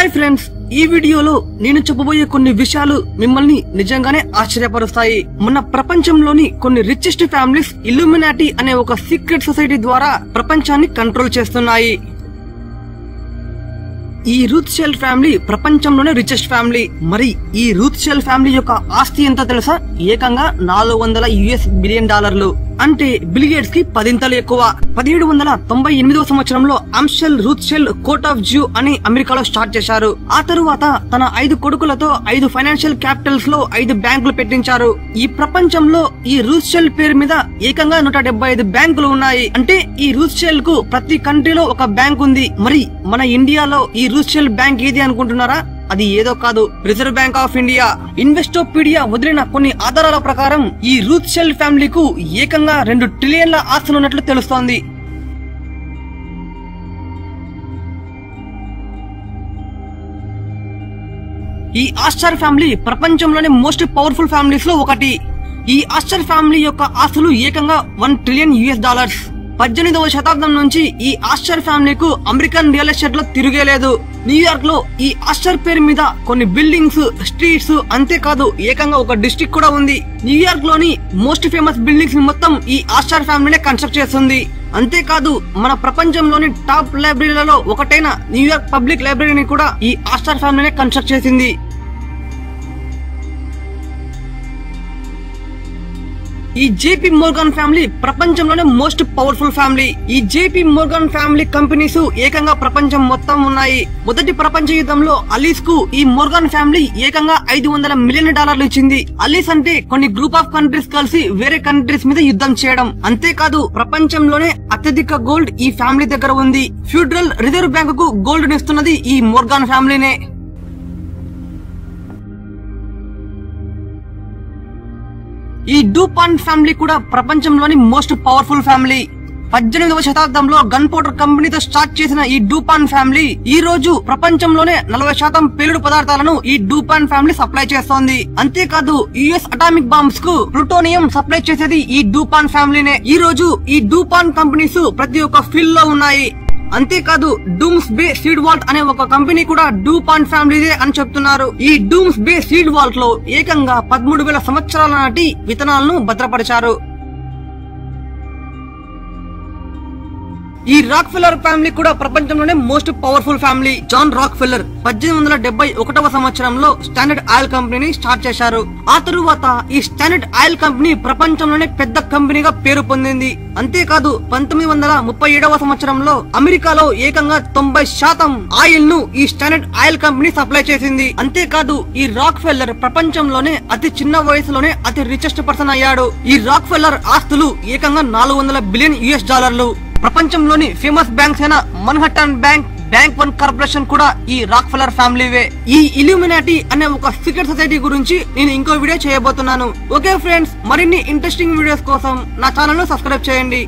Hi friends, ఈ వీడియోలో నేను చెప్పబోయే కొన్ని విషయాలు మిమ్మల్ని నిజంగానే ఆశ్చర్యపరుస్తాయి. మన ప్రపంచంలోని కొన్ని రిచెస్ట్ ఫ్యామిలీస్ ఇల్యూమినాటి అనే ఒక సీక్రెట్ సొసైటీ ద్వారా ప్రపంచాన్ని కంట్రోల్ చేస్తున్నాయి. ఈ రూత్షెల్డ్ ఫ్యామిలీ ప్రపంచంలోనే రిచెస్ట్ ఫ్యామిలీ. మరి ఈ రూత్షెల్డ్ ఫ్యామిలీ యొక్క ఆస్తి ఎంత తెలుసా? ఏకంగా $400 బిలియన్. అంటే బిల్ గేట్స్ కి 10 ఎక్కువ. 1798వ సంవత్సరంలో అంశెల్ రూత్షెల్డ్ కోర్ట్ ఆఫ్ జ్యూ అని అమెరికాలో స్టార్ట్ చేశారు. ఆ తరువాత తన 5 కొడుకులతో 5 ఫైనాన్షియల్ క్యాపిటల్స్ లో 5 బ్యాంకులు పెట్టించారు. ఈ ప్రపంచంలో ఈ రూత్షెల్డ్ పేరు మీద ఏకంగా 175 బ్యాంకులు ఉన్నాయి. అంటే ఈ రూత్షెల్డ్ కు ప్రతి కంట్రీలో ఒక బ్యాంక్ ఉంది. మరి మన ఇండియాలో ఈ రూత్షెల్డ్ బ్యాంక్ ఏది అనుకుంటున్నారా? అది ఏదో కాదు, రిజర్వ్ బ్యాంక్ ఆఫ్ ఇండియా. ఇన్వెస్టోపీడియా వదిలిన కొన్ని ఆధారాల ప్రకారం ఈ రూత్షెల్డ్ ఫ్యామిలీకు ఏకంగా 2 ట్రిలియన్ల ఆస్తులున్నట్లు తెలుస్తోంది. ఈ ఆస్టర్ ఫ్యామిలీ ప్రపంచంలోనే మోస్ట్ పవర్ఫుల్ ఫ్యామిలీస్ లో ఒకటి. ఈ ఆస్టర్ ఫ్యామిలీ యొక్క ఆస్తులు ఏకంగా $1 ట్రిలియన్. 18వ శతాబ్దం నుంచి ఈ ఆస్టర్ ఫ్యామిలీకు అమెరికన్ రియల్ ఎస్టేట్ లో తిరిగేలేదు. న్యూయార్క్ లో ఈ ఆస్టర్ పేరు మీద కొన్ని బిల్డింగ్స్, స్ట్రీట్స్, అంతేకాదు ఏకంగా ఒక డిస్ట్రిక్ట్ కూడా ఉంది. న్యూయార్క్ లోని మోస్ట్ ఫేమస్ బిల్డింగ్స్ మొత్తం ఈ ఆస్టర్ ఫ్యామిలీనే కన్స్ట్రక్ట్ చేస్తుంది. అంతేకాదు మన ప్రపంచంలోని టాప్ లైబ్రరీలలో ఒకటైన న్యూయార్క్ పబ్లిక్ లైబ్రరీని కూడా ఈ ఆస్టర్ ఫ్యామిలీనే కన్స్ట్రక్ట్ చేసింది. ఈ జేపీ మోర్గాన్ ఫ్యామిలీ ప్రపంచంలోనే మోస్ట్ పవర్ఫుల్ ఫ్యామిలీ. ఈ జేపీ మోర్గాన్ ఫ్యామిలీ కంపెనీస్ ఏకంగా ప్రపంచం మొత్తం ఉన్నాయి. మొదటి ప్రపంచ యుద్ధంలో అలీస్ కు ఈ మోర్గాన్ ఫ్యామిలీ ఏకంగా $500 మిలియన్ ఇచ్చింది. అలీస్ అంటే కొన్ని గ్రూప్ ఆఫ్ కంట్రీస్ కలిసి వేరే కంట్రీస్ మీద యుద్ధం చేయడం. అంతేకాదు ప్రపంచంలోనే అత్యధిక గోల్డ్ ఈ ఫ్యామిలీ దగ్గర ఉంది. ఫెడరల్ రిజర్వ్ బ్యాంక్ కు గోల్డ్ నిస్తున్నది ఈ మోర్గాన్ ఫ్యామిలీనే. ఈ డూపాంట్ ఫ్యామిలీ కూడా ప్రపంచంలోని మోస్ట్ పవర్ఫుల్ ఫ్యామిలీ. 18వ శతాబ్దంలో గన్ పౌడర్ కంపెనీతో స్టార్ట్ చేసిన ఈ డూపాంట్ ఫ్యామిలీ ఈ రోజు ప్రపంచంలోనే 40% పేలుడు పదార్థాలను ఈ డూపాంట్ ఫ్యామిలీ సప్లై చేస్తోంది. అంతేకాదు యుఎస్ అటామిక్ బాంబ్స్ కు ప్లూటోనియం సప్లై చేసేది ఈ డూపాంట్ ఫ్యామిలీనే. ఈ రోజు ఈ డూపాంట్ కంపెనీస్ ప్రతి ఒక్క ఫీల్డ్ లో ఉన్నాయి. అంతేకాదు డూమ్స్ బే సీడ్ వాల్ట్ అనే ఒక కంపెనీ కూడా డూపాంట్ ఫ్యామిలీదే అని చెప్తున్నారు. ఈ డూమ్స్ బే సీడ్ వాల్ట్ లో ఏకంగా 13,000 సంవత్సరాల నాటి విత్తనాలను భద్రపరిచారు. ఈ రాక్ ఫెల్లర్ ఫ్యామిలీ కూడా ప్రపంచంలోనే most powerful family. John Rockefeller 1871వ సంవత్సరంలో స్టాండర్డ్ ఆయిల్ కంపెనీని స్టార్ట్ చేశారు. ఆ తరువాత ఈ స్టాండర్డ్ ఆయిల్ కంపెనీ ప్రపంచంలోనే పెద్ద కంపెనీగా పేరు పొందింది. అంతేకాదు 1937వ సంవత్సరంలో అమెరికాలో ఏకంగా 90% ఆయిల్ ను ఈ స్టాండర్డ్ ఆయిల్ కంపెనీ సప్లై చేసింది. అంతేకాదు ఈ రాక్ ఫెల్లర్ ప్రపంచంలోనే అతి చిన్న వయసులోనే అతి రిచెస్ట్ పర్సన్ అయ్యాడు. ఈ రాక్ ఫెల్లర్ ఆస్తులు ఏకంగా $400 బిలియన్. ప్రపంచంలోని ఫేమస్ బ్యాంక్స్ అయిన Manhattan bank, bank one corporation కూడా ఈ రాక్ ఫెల్లర్ ఫ్యామిలీవే. ఈ ఇల్యూమినాటి అనే ఒక సీక్రెట్ సొసైటీ గురించి నేను ఇంకో వీడియో చేయబోతున్నాను. ఓకే ఫ్రెండ్స్, మరిన్ని ఇంట్రెస్టింగ్ వీడియోస్ కోసం నా ఛానల్ ను సబ్స్క్రైబ్ చేయండి.